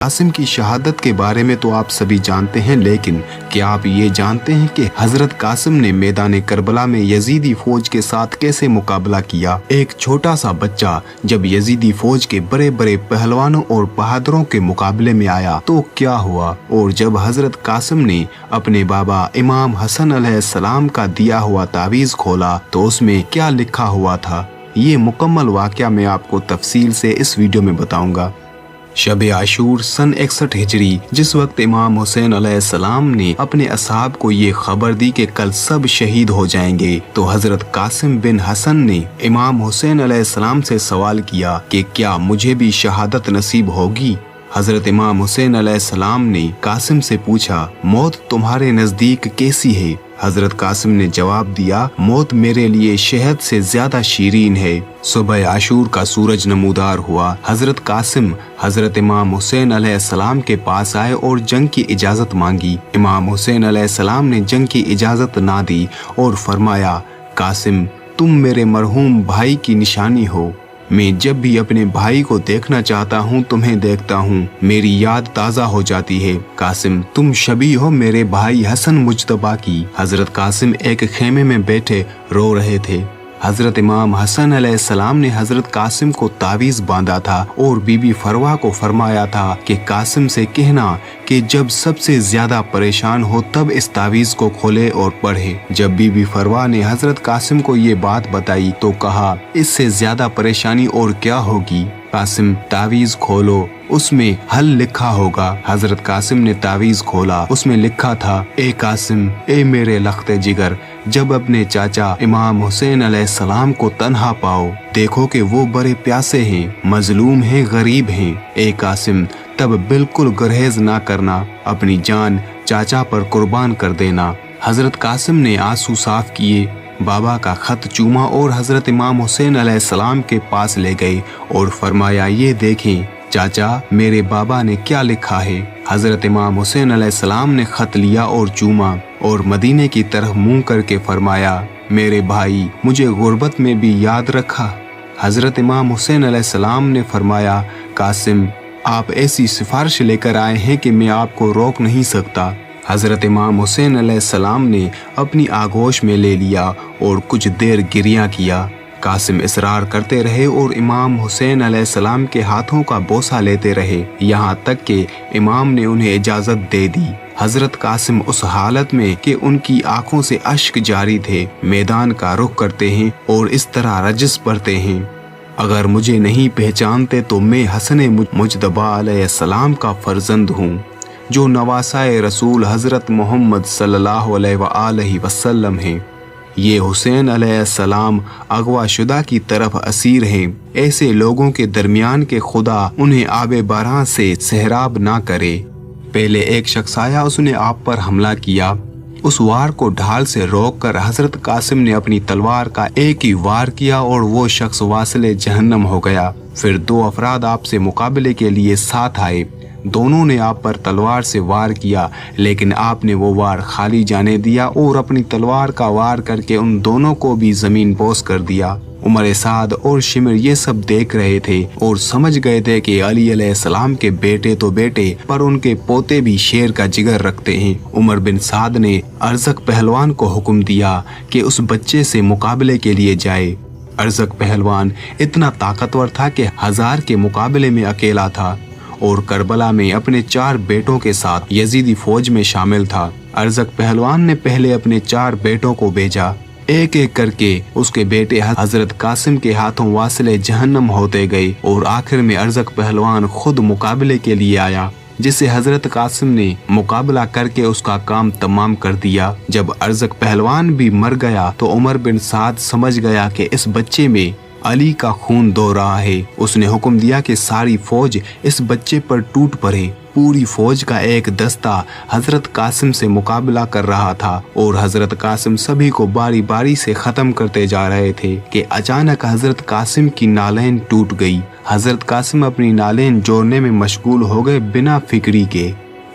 कासिम की शहादत के बारे में तो आप सभी जानते हैं, लेकिन क्या आप ये जानते हैं कि हजरत कासिम ने मैदान करबला में यजीदी फौज के साथ कैसे मुकाबला किया। एक छोटा सा बच्चा जब यजीदी फौज के बड़े बड़े पहलवानों और बहादुरों के मुकाबले में आया तो क्या हुआ, और जब हजरत कासिम ने अपने बाबा इमाम हसन अलैहिस्सलाम का दिया हुआ तावीज़ खोला तो उसमें क्या लिखा हुआ था, ये मुकम्मल वाक़या मैं आपको तफसील से इस वीडियो में बताऊंगा। शब आशूर सन 61 हिजरी, जिस वक्त इमाम हुसैन अलैहिस्सलाम ने अपने असहाब को ये खबर दी कि कल सब शहीद हो जाएंगे, तो हजरत कासिम बिन हसन ने इमाम हुसैन अलैहिस्सलाम से सवाल किया कि क्या मुझे भी शहादत नसीब होगी। हजरत इमाम हुसैन अलैहिस्सलाम ने कासिम से पूछा, मौत तुम्हारे नजदीक कैसी है। हजरत कासिम ने जवाब दिया, मौत मेरे लिए शहद से ज्यादा शीरीन है। सुबह आशूर का सूरज नमूदार हुआ। हजरत कासिम हजरत इमाम हुसैन अलैहिस्सलाम के पास आए और जंग की इजाजत मांगी। इमाम हुसैन अलैहिस्सलाम ने जंग की इजाजत ना दी और फरमाया, कासिम तुम मेरे मरहूम भाई की निशानी हो। मैं जब भी अपने भाई को देखना चाहता हूँ तुम्हें देखता हूँ, मेरी याद ताज़ा हो जाती है। कासिम तुम शबी हो मेरे भाई हसन मुज्तबा की। हजरत कासिम एक खेमे में बैठे रो रहे थे। हजरत इमाम हसन अलैहिस्सलाम ने हजरत कासिम को तावीज़ बांधा था और बीबी फरवा को फरमाया था कि कासिम से कहना कि जब सबसे ज्यादा परेशान हो तब इस तावीज़ को खोले और पढ़े। जब बीबी फरवा ने हजरत कासिम को ये बात बताई तो कहा, इससे ज्यादा परेशानी और क्या होगी। कासिम तावीज़ खोलो, उसमें हल लिखा होगा। हजरत कासिम ने तावीज़ खोला, उसमें लिखा था, ए कासिम ए मेरे लख्ते जिगर, जब अपने चाचा इमाम हुसैन अलैहिस्सलाम को तन्हा पाओ, देखो कि वो बड़े प्यासे हैं, मजलूम हैं, गरीब हैं। ए कासिम तब बिल्कुल गुरहेज ना करना, अपनी जान चाचा पर कुर्बान कर देना। हजरत कासिम ने आंसू साफ किए, बाबा का खत चूमा और हजरत इमाम हुसैन अलैहिस्सलाम के पास ले गए और फरमाया, ये देखें चाचा मेरे बाबा ने क्या लिखा है। हजरत इमाम हुसैन अलैहिस्सलाम ने खत लिया और चूमा और मदीने की तरफ मुंह करके फरमाया, मेरे भाई मुझे गुर्बत में भी याद रखा। हजरत इमाम हुसैन अलैहिस्सलाम ने फरमाया, कासिम आप ऐसी सिफारिश लेकर आए हैं कि मैं आपको रोक नहीं सकता। हजरत इमाम हुसैन अलैहिस्सलाम ने अपनी आगोश में ले लिया और कुछ देर गिरिया किया। कासिम इसरार करते रहे और इमाम हुसैन अलैहिस्सलाम के हाथों का बोसा लेते रहे, यहाँ तक कि इमाम ने उन्हें इजाज़त दे दी। हजरत कासिम उस हालत में कि उनकी आंखों से अश्क जारी थे, मैदान का रुख करते हैं और इस तरह रजस पढ़ते हैं, अगर मुझे नहीं पहचानते तो मैं हसन मुज्तबा अलैहिस्सलाम का फर्जंद हूँ, जो नवासाए रसूल हजरत मोहम्मद सल्लल्लाहु अलैहि वसल्लम हैं। ये हुसैन अलैहिस्सलाम अगवा शुदा की तरफ असीर हैं। ऐसे लोगों के दरमियान के खुदा उन्हें आबे बारह से सहराब ना करे। पहले एक शख्स आया, उसने आप पर हमला किया। उस वार को ढाल से रोककर हजरत कासिम ने अपनी तलवार का एक ही वार किया और वो शख्स वासिले जहन्नम हो गया। फिर दो अफराद आपसे मुकाबले के लिए साथ आए, दोनों ने आप पर तलवार से वार किया, लेकिन आपने वो वार खाली जाने दिया और अपनी तलवार का वार करके उन दोनों को भी जमीन बोस कर दिया। उमर साद और शिमर ये सब देख रहे थे और समझ गए थे कि अली अलैहिस्सलाम के बेटे तो बेटे पर उनके पोते भी शेर का जिगर रखते हैं। उमर बिन साद ने अरज़क पहलवान को हुक्म दिया कि उस बच्चे से मुकाबले के लिए जाए। अरज़क पहलवान इतना ताकतवर था कि 1000 के मुकाबले में अकेला था और करबला में अपने 4 बेटों के साथ यजीदी फौज में शामिल था। अरज़क पहलवान ने पहले अपने 4 बेटों को भेजा, एक एक करके उसके बेटे हजरत कासिम के हाथों वासिले जहन्नम होते गए और आखिर में अरज़क पहलवान खुद मुकाबले के लिए आया, जिसे हजरत कासिम ने मुकाबला करके उसका काम तमाम कर दिया। जब अरज़क पहलवान भी मर गया तो उमर बिन साद समझ गया कि इस बच्चे में अली का खून दौड़ रहा है। उसने हुक्म दिया कि सारी फौज इस बच्चे पर टूट पड़े। पूरी फौज का एक दस्ता हजरत कासिम से मुकाबला कर रहा था और हजरत कासिम सभी को बारी बारी से खत्म करते जा रहे थे कि अचानक हजरत कासिम की नालैन टूट गई। हजरत कासिम अपनी नालैन जोड़ने में मशगूल हो गए बिना फिक्री के।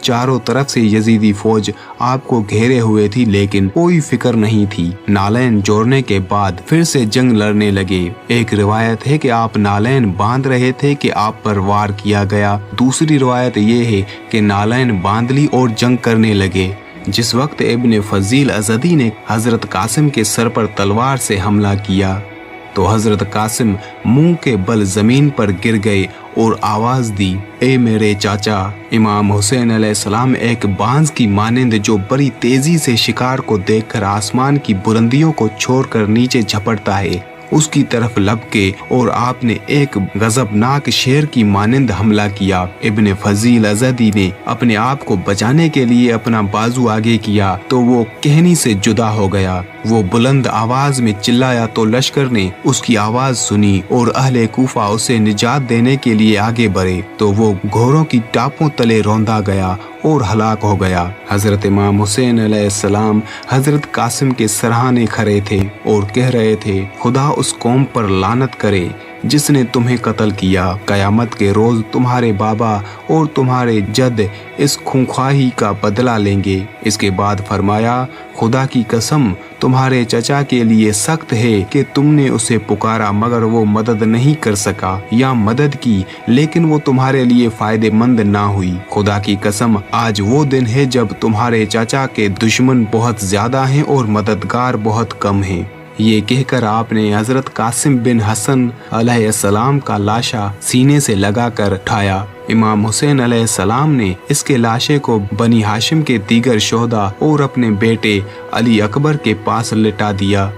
चारों तरफ से यजीदी फौज आपको घेरे हुए थी, लेकिन कोई फिक्र नहीं थी। नालैन जोड़ने के बाद फिर से जंग लड़ने लगे। एक रिवायत है कि आप नालैन बांध रहे थे कि आप पर वार किया गया। दूसरी रिवायत ये है कि नालैन बांध ली और जंग करने लगे। जिस वक्त इब्न फजील अज़दी ने हजरत कासिम के सर पर तलवार से हमला किया तो हजरत कासिम मुंह के बल जमीन पर गिर गए और आवाज दी, ए मेरे चाचा। इमाम हुसैन अलैहिस्सलाम एक बांस की मानिंद जो बड़ी तेजी से शिकार को देखकर आसमान की बुलंदियों को छोड़कर नीचे झपटता है, उसकी तरफ लपके और आपने एक गजबनाक शेर की मानिंद हमला किया। इब्न फजील अज़दी ने अपने आप को बचाने के लिए अपना बाजू आगे किया तो वो कहनी से जुदा हो गया। वो बुलंद आवाज में चिल्लाया तो लश्कर ने उसकी आवाज सुनी और अहले कूफा उसे निजात देने के लिए आगे बढ़े तो वो घोड़ों की टापों तले रौंदा गया और हलाक हो गया। हजरत इमाम हुसैन अलैहिस्सलाम हजरत कासिम के सराहने खड़े थे और कह रहे थे, खुदा उस कौम पर लानत करे जिसने तुम्हें कत्ल किया। कयामत के रोज तुम्हारे बाबा और तुम्हारे जद इस खूंखाही का बदला लेंगे। इसके बाद फरमाया, खुदा की कसम तुम्हारे चचा के लिए सख्त है कि तुमने उसे पुकारा मगर वो मदद नहीं कर सका, या मदद की लेकिन वो तुम्हारे लिए फायदेमंद ना हुई। खुदा की कसम आज वो दिन है जब तुम्हारे चाचा के दुश्मन बहुत ज्यादा हैं और मददगार बहुत कम हैं। ये कहकर आपने हजरत कासिम बिन हसन अलैहिस्सलाम का लाशा सीने से लगाकर उठाया। इमाम हुसैन अलैहिस्सलाम ने इसके लाशे को बनी हाशिम के दीगर शोहदा और अपने बेटे अली अकबर के पास लिटा दिया।